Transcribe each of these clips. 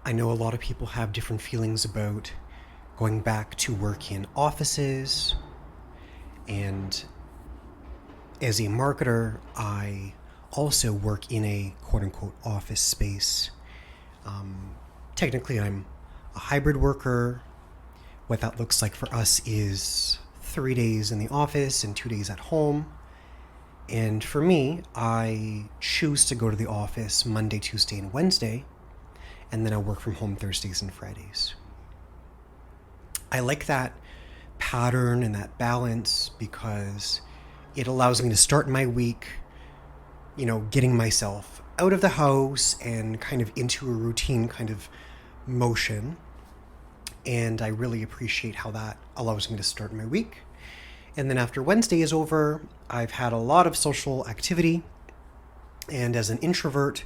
I know a lot of people have different feelings about going back to work in offices, and as a marketer, I also work in a quote unquote office space. Technically, I'm a hybrid worker. What that looks like for us is 3 days in the office and 2 days at home. And for me, I choose to go to the office Monday, Tuesday, and Wednesday, and then I work from home Thursdays and Fridays. I like that pattern and that balance because it allows me to start my week, getting myself out of the house and kind of into a routine kind of motion. And I really appreciate how that allows me to start my week. And then after Wednesday is over, I've had a lot of social activity. And as an introvert,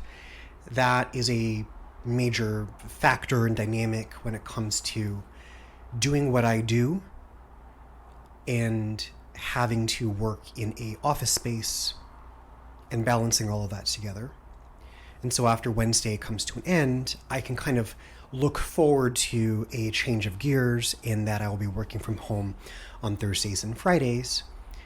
that is a major factor and dynamic when it comes to doing what I do and having to work in a office space and balancing all of that together. And so after Wednesday comes to an end, I can kind of look forward to a change of gears in that I will be working from home on Thursdays and Fridays.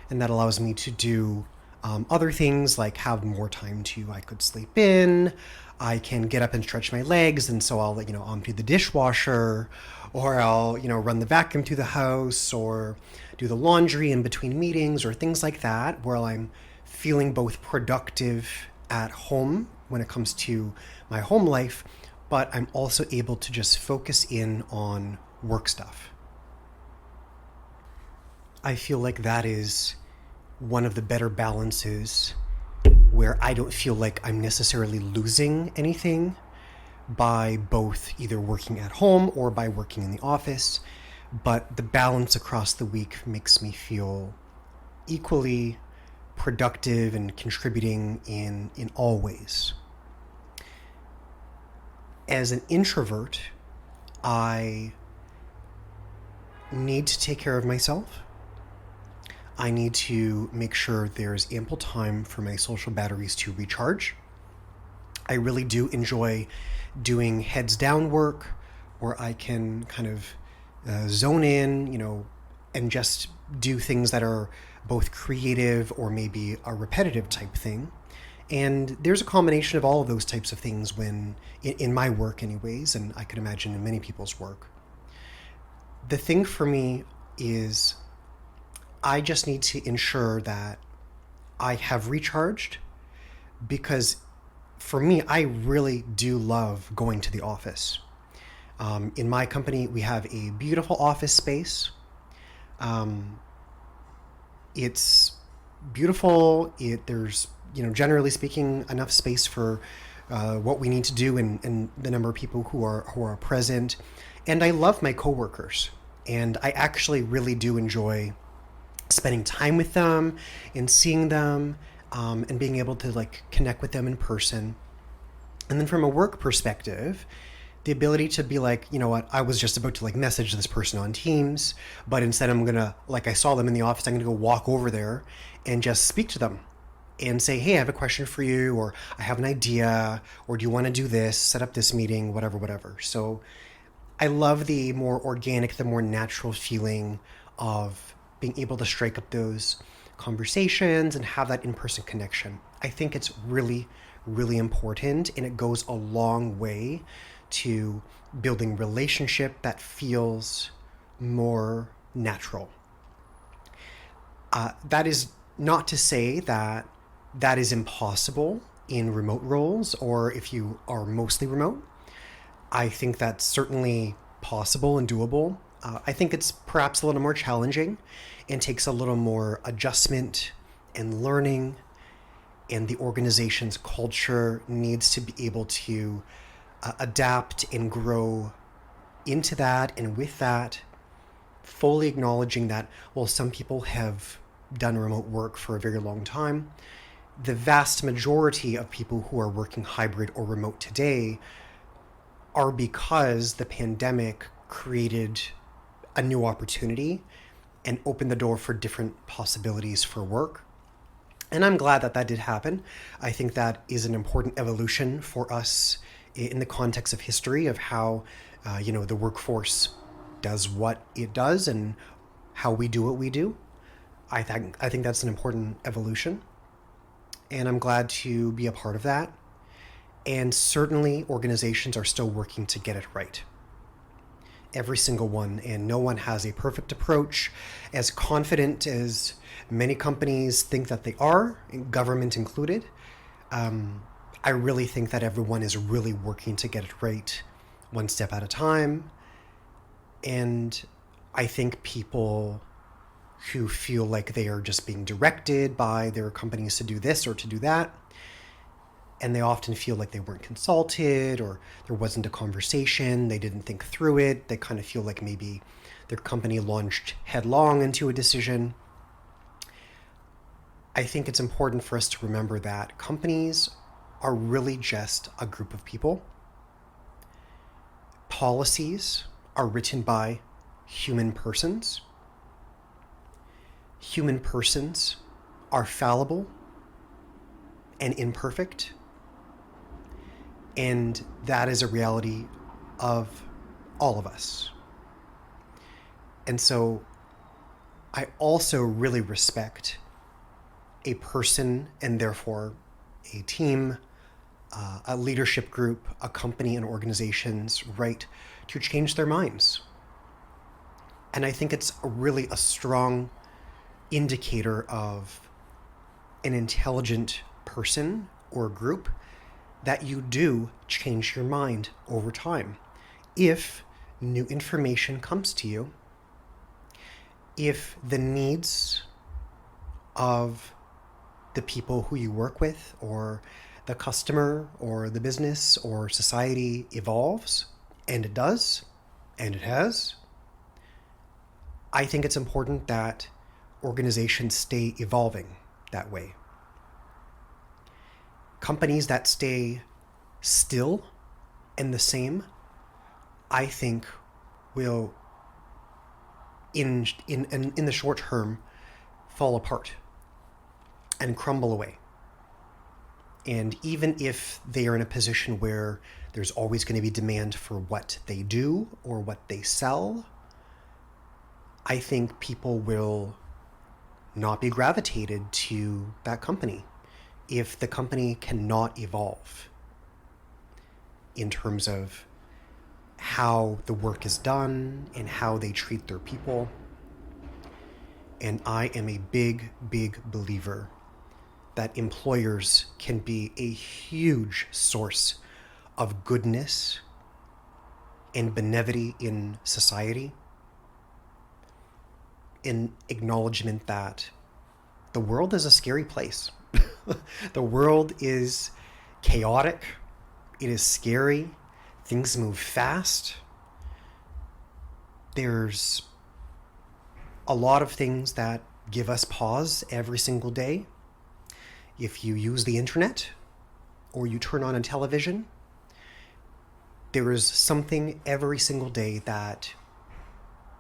And that allows me to do other things like have more time I could sleep in, I can get up and stretch my legs, and so I'll, empty the dishwasher, or I'll, run the vacuum through the house, or do the laundry in between meetings, or things like that, where I'm feeling both productive at home when it comes to my home life, but I'm also able to just focus in on work stuff. I feel like that is one of the better balances where I don't feel like I'm necessarily losing anything by both either working at home or by working in the office, but the balance across the week makes me feel equally productive and contributing in all ways. As an introvert, I need to take care of myself. I need to make sure there's ample time for my social batteries to recharge. I really do enjoy doing heads down work where I can kind of zone in, and just do things that are both creative or maybe a repetitive type thing. And there's a combination of all of those types of things when in my work anyways, and I could imagine in many people's work. The thing for me is I just need to ensure that I have recharged, because for me, I really do love going to the office. In my company, we have a beautiful office space. It's beautiful. There's, generally speaking, enough space for what we need to do and the number of people who are present. And I love my coworkers, and I actually really do enjoy spending time with them and seeing them, and being able to connect with them in person. And then from a work perspective, the ability to be like, you know what, I was just about to message this person on Teams, but instead I'm gonna, I saw them in the office, I'm gonna go walk over there and just speak to them and say, hey, I have a question for you, or I have an idea, or do you want to do this, set up this meeting, whatever. So I love the more organic, the more natural feeling of being able to strike up those conversations and have that in-person connection. I think it's really, really important, and it goes a long way to building relationship that feels more natural. That is not to say that that is impossible in remote roles, or if you are mostly remote. I think that's certainly possible and doable. I think it's perhaps a little more challenging and takes a little more adjustment and learning, and the organization's culture needs to be able to adapt and grow into that and with that, fully acknowledging that, well, some people have done remote work for a very long time. The vast majority of people who are working hybrid or remote today are because the pandemic created a new opportunity and opened the door for different possibilities for work. And I'm glad that did happen. I think that is an important evolution for us in the context of history of how, the workforce does what it does and how we do what we do. I think that's an important evolution, and I'm glad to be a part of that. And certainly, organizations are still working to get it right. Every single one, and no one has a perfect approach. As confident as many companies think that they are, government included, I really think that everyone is really working to get it right, one step at a time. And I think people who feel like they are just being directed by their companies to do this or to do that, and they often feel like they weren't consulted or there wasn't a conversation, they didn't think through it, they kind of feel like maybe their company launched headlong into a decision. I think it's important for us to remember that companies are really just a group of people. Policies are written by human persons. Human persons are fallible and imperfect. And that is a reality of all of us. And so I also really respect a person and therefore a team, a leadership group, a company, and organization's right to change their minds. And I think it's really a strong indicator of an intelligent person or group that you do change your mind over time. If new information comes to you, if the needs of the people who you work with or the customer or the business or society evolves, and it does, and it has, I think it's important that organizations stay evolving that way. Companies that stay still and the same, I think, will in the short term fall apart and crumble away. And even if they are in a position where there's always going to be demand for what they do or what they sell, I think people will not be gravitated to that company if the company cannot evolve in terms of how the work is done and how they treat their people. And I am a big, big believer that employers can be a huge source of goodness and benevolence in society, in acknowledgement that the world is a scary place. The world is chaotic. It is scary. Things move fast. There's a lot of things that give us pause every single day. If you use the internet or you turn on a television, there is something every single day that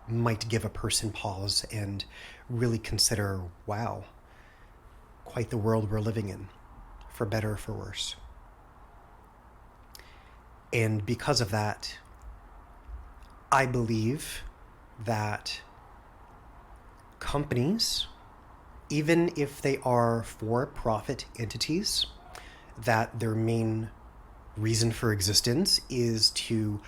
might give a person pause and really consider, wow, quite the world we're living in, for better or for worse. And because of that, I believe that companies, even if they are for-profit entities, that their main reason for existence is to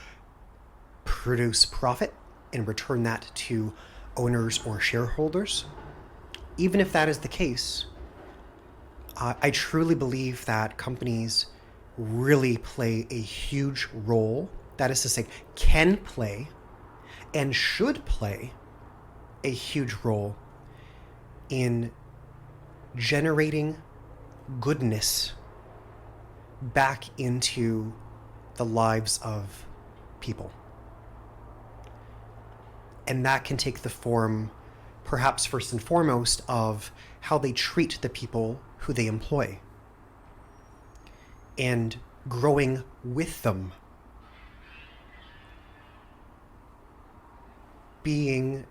produce profit and return that to owners or shareholders. Even if that is the case, I truly believe that companies really play a huge role, that is to say, can play and should play a huge role in generating goodness back into the lives of people. And that can take the form, perhaps first and foremost, of how they treat the people who they employ and growing with them, being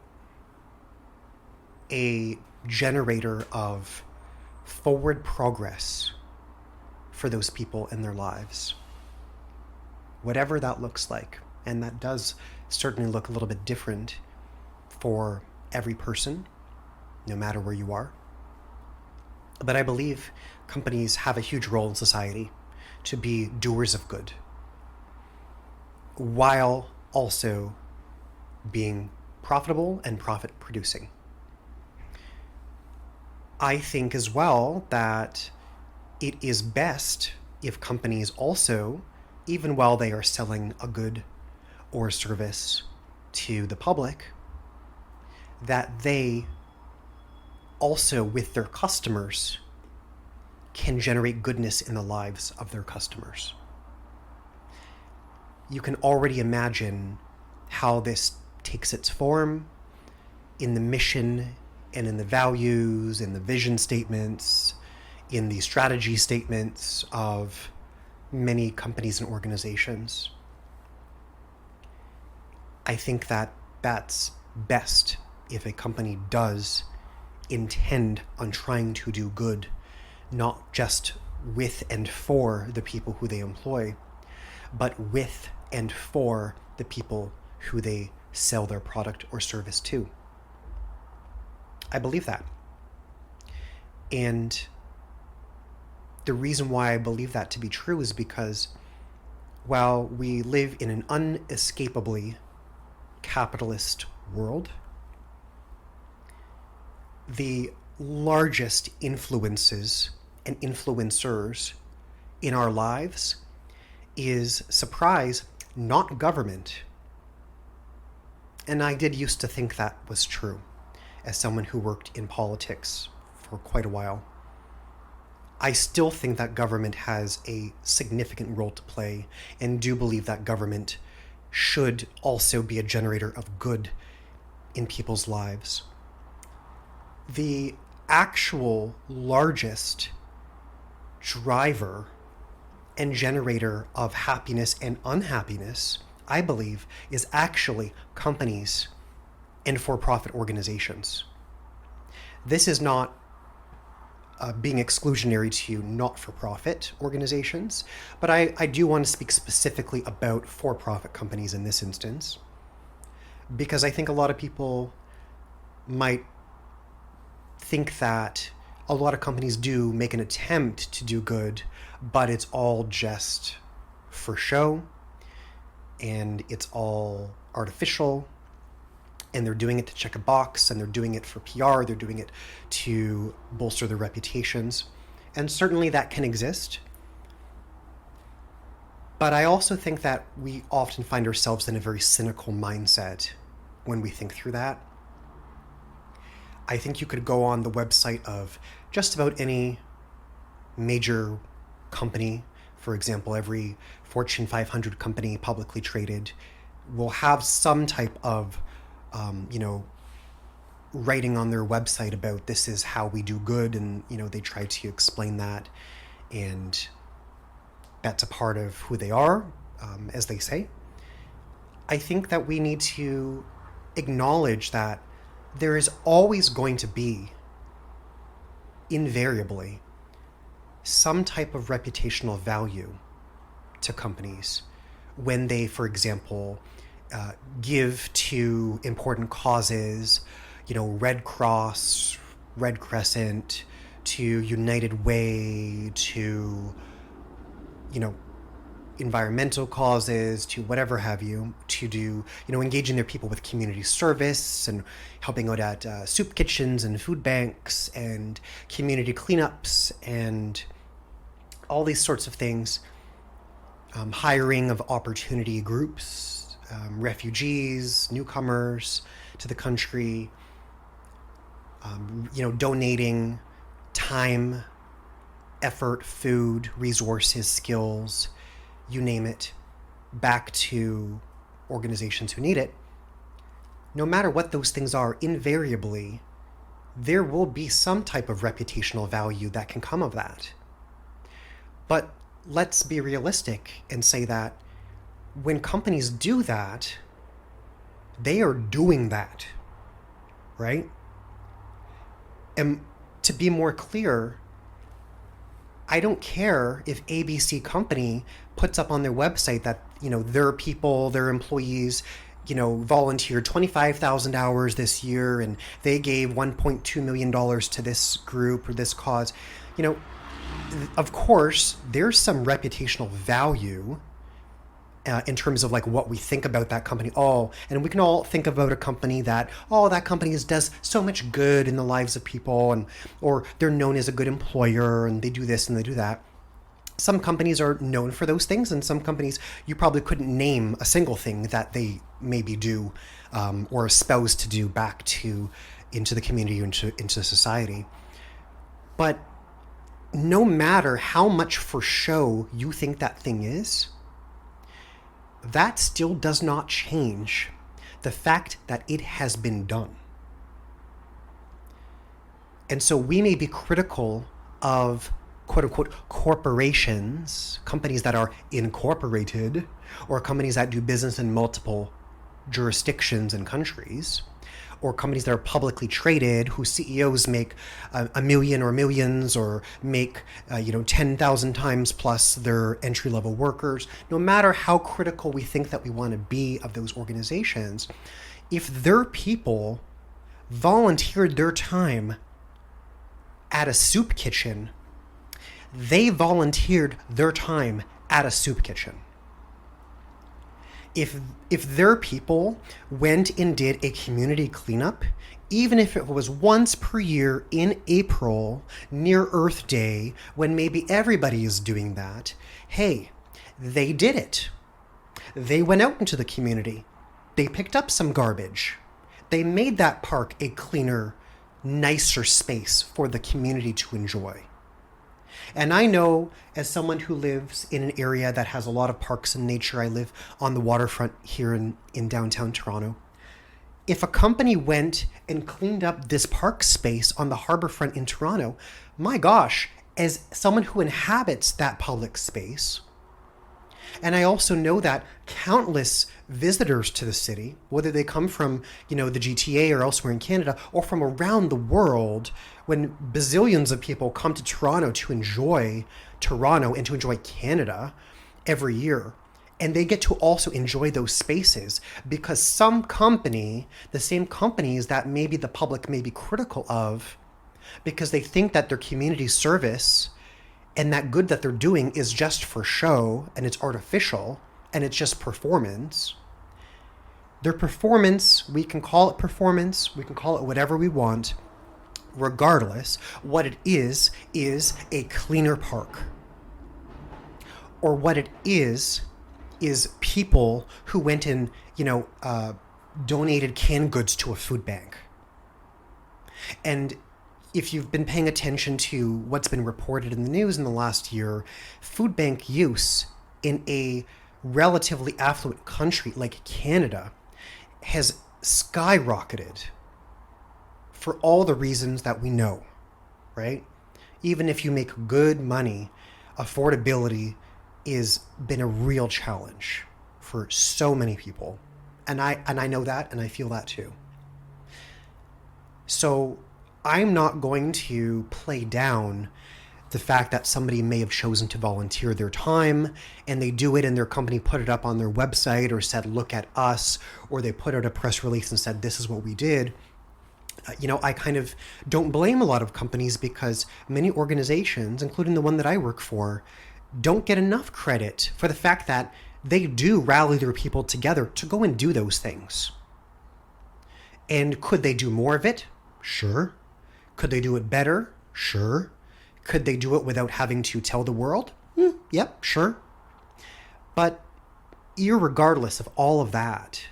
a generator of forward progress for those people in their lives. whatever that looks like. And that does certainly look a little bit different for every person, no matter where you are. But I believe companies have a huge role in society to be doers of good, while also being profitable and profit producing. I think as well that it is best if companies also, even while they are selling a good or service to the public, that they also, with their customers, can generate goodness in the lives of their customers. You can already imagine how this takes its form in the mission and in the values, in the vision statements, in the strategy statements of many companies and organizations. I think that that's best if a company does intend on trying to do good, not just with and for the people who they employ, but with and for the people who they sell their product or service to. I believe that. And the reason why I believe that to be true is because while we live in an unescapably capitalist world, the largest influences and influencers in our lives is, surprise, not government. And I did used to think that was true as someone who worked in politics for quite a while. I still think that government has a significant role to play and do believe that government should also be a generator of good in people's lives. The actual largest driver and generator of happiness and unhappiness, I believe, is actually companies and for-profit organizations. This is not being exclusionary to not-for-profit organizations, but I do want to speak specifically about for-profit companies in this instance, because I think a lot of people might think that a lot of companies do make an attempt to do good, but it's all just for show, and it's all artificial, and they're doing it to check a box, and they're doing it for PR, they're doing it to bolster their reputations. And certainly that can exist. But I also think that we often find ourselves in a very cynical mindset when we think through that. I think you could go on the website of just about any major company. For example, every Fortune 500 company publicly traded will have some type of writing on their website about this is how we do good, and they try to explain that, and that's a part of who they are, as they say. I think that we need to acknowledge that there is always going to be, invariably, some type of reputational value to companies when they, for example, give to important causes, Red Cross, Red Crescent, to United Way, to, environmental causes, to whatever have you, to do, engaging their people with community service and helping out at soup kitchens and food banks and community cleanups and all these sorts of things, hiring of opportunity groups, refugees, newcomers to the country, donating time, effort, food, resources, skills, you name it, back to organizations who need it. No matter what those things are, invariably, there will be some type of reputational value that can come of that. But let's be realistic and say that when companies do that, they are doing that, right? And to be more clear, I don't care if ABC company puts up on their website that, their people, their employees, volunteered 25,000 hours this year and they gave $1.2 million to this group or this cause, of course, there's some reputational value in terms of like what we think about that company. And we can all think about a company that, that company does so much good in the lives of people, or they're known as a good employer and they do this and they do that. Some companies are known for those things, and some companies you probably couldn't name a single thing that they maybe do or espouse to do back into the community, into society. But no matter how much for show you think that thing is, that still does not change the fact that it has been done. And so we may be critical of quote unquote corporations, companies that are incorporated, or companies that do business in multiple jurisdictions and countries, or companies that are publicly traded whose CEOs make a million or millions, or make 10,000 times plus their entry-level workers. No matter how critical we think that we want to be of those organizations, if their people volunteered their time at a soup kitchen, they volunteered their time at a soup kitchen. If their people went and did a community cleanup, even if it was once per year in April, near Earth Day, when maybe everybody is doing that, hey, they did it. They went out into the community. They picked up some garbage. They made that park a cleaner, nicer space for the community to enjoy. And I know, as someone who lives in an area that has a lot of parks and nature, I live on the waterfront here in downtown Toronto. If a company went and cleaned up this park space on the harborfront in Toronto, my gosh, as someone who inhabits that public space, and I also know that countless visitors to the city, whether they come from, the GTA or elsewhere in Canada, or from around the world, when bazillions of people come to Toronto to enjoy Toronto and to enjoy Canada every year, and they get to also enjoy those spaces because some company, the same companies that maybe the public may be critical of, because they think that their community service and that good that they're doing is just for show and it's artificial and it's just performance. Their performance, we can call it performance, we can call it whatever we want. Regardless, what it is a cleaner park. Or what it is people who went and, donated canned goods to a food bank. And if you've been paying attention to what's been reported in the news in the last year, food bank use in a relatively affluent country like Canada has skyrocketed for all the reasons that we know, right? Even if you make good money, affordability has been a real challenge for so many people. And I know that, and I feel that too. So I'm not going to play down the fact that somebody may have chosen to volunteer their time and they do it and their company put it up on their website or said, look at us, or they put out a press release and said, this is what we did. I kind of don't blame a lot of companies because many organizations, including the one that I work for, don't get enough credit for the fact that they do rally their people together to go and do those things. And could they do more of it? Sure. Could they do it better? Sure. Could they do it without having to tell the world? Yep, sure. But irregardless of all of that,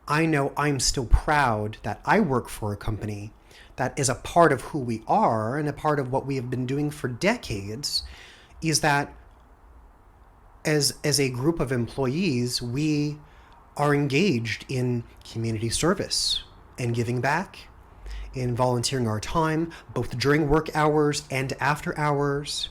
I know I'm still proud that I work for a company that is a part of who we are and a part of what we have been doing for decades, is that as a group of employees, we are engaged in community service and giving back, in volunteering our time, both during work hours and after hours,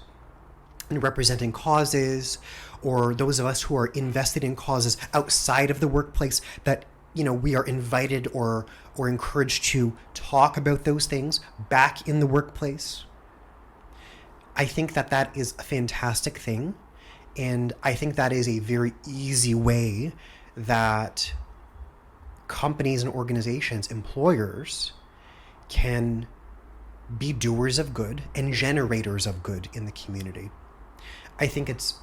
and representing causes, or those of us who are invested in causes outside of the workplace that, we are invited or encouraged to talk about those things back in the workplace. I think that is a fantastic thing. And I think that is a very easy way that companies and organizations, employers, can be doers of good and generators of good in the community. I think it's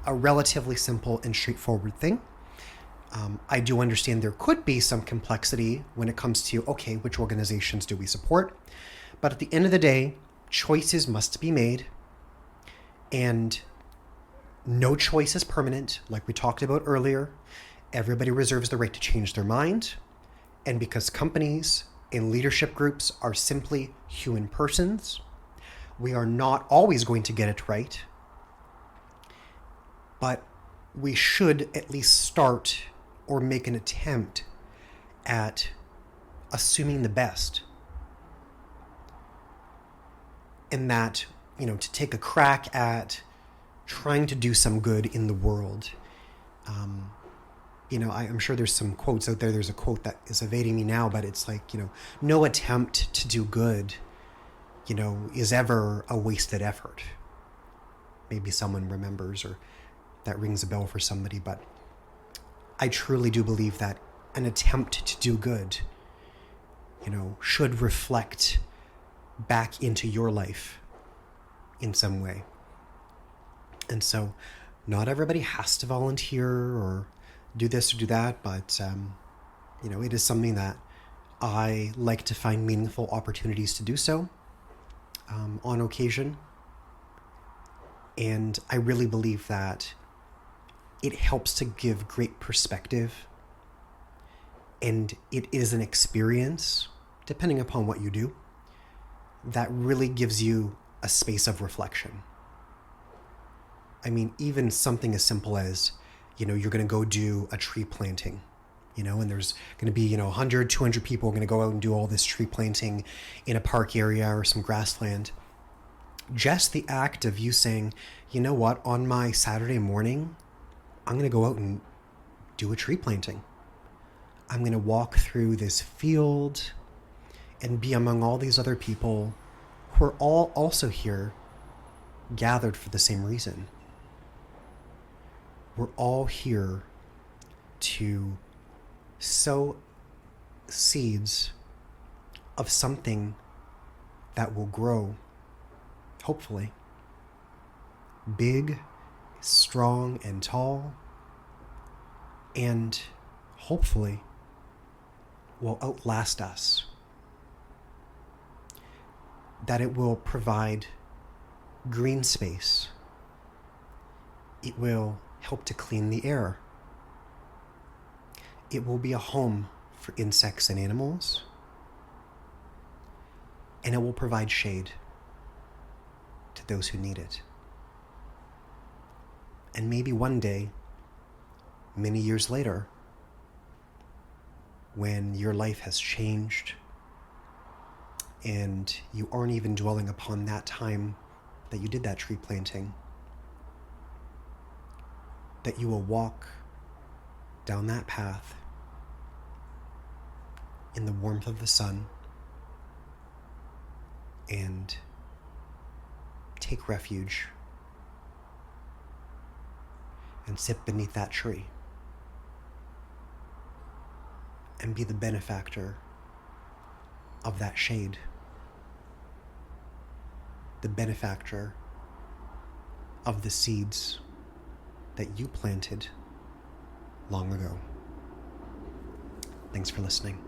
a relatively simple and straightforward thing. I do understand there could be some complexity when it comes to, okay, which organizations do we support? But at the end of the day, choices must be made, and no choice is permanent, like we talked about earlier. Everybody reserves the right to change their mind. And because companies and leadership groups are simply human persons, we are not always going to get it right. But we should at least start or make an attempt at assuming the best. And that, to take a crack at trying to do some good in the world. I'm sure there's some quotes out there. There's a quote that is evading me now, but it's like, no attempt to do good, is ever a wasted effort. Maybe someone remembers, or that rings a bell for somebody, but I truly do believe that an attempt to do good, should reflect back into your life in some way. And so not everybody has to volunteer or do this or do that, but, it is something that I like to find meaningful opportunities to do so on occasion. And I really believe that it helps to give great perspective, and it is an experience, depending upon what you do, that really gives you a space of reflection. I mean, even something as simple as, you're going to go do a tree planting, and there's going to be, 100, 200 people going to go out and do all this tree planting in a park area or some grassland. Just the act of you saying, you know what, on my Saturday morning, I'm going to go out and do a tree planting. I'm going to walk through this field and be among all these other people who are all also here, gathered for the same reason. We're all here to sow seeds of something that will grow, hopefully, big, strong, and tall, and hopefully will outlast us. That it will provide green space. It will help to clean the air. It will be a home for insects and animals. And it will provide shade to those who need it. And maybe one day, many years later, when your life has changed and you aren't even dwelling upon that time that you did that tree planting, that you will walk down that path in the warmth of the sun and take refuge and sit beneath that tree and be the benefactor of that shade, the benefactor of the seeds that you planted long ago. Thanks for listening.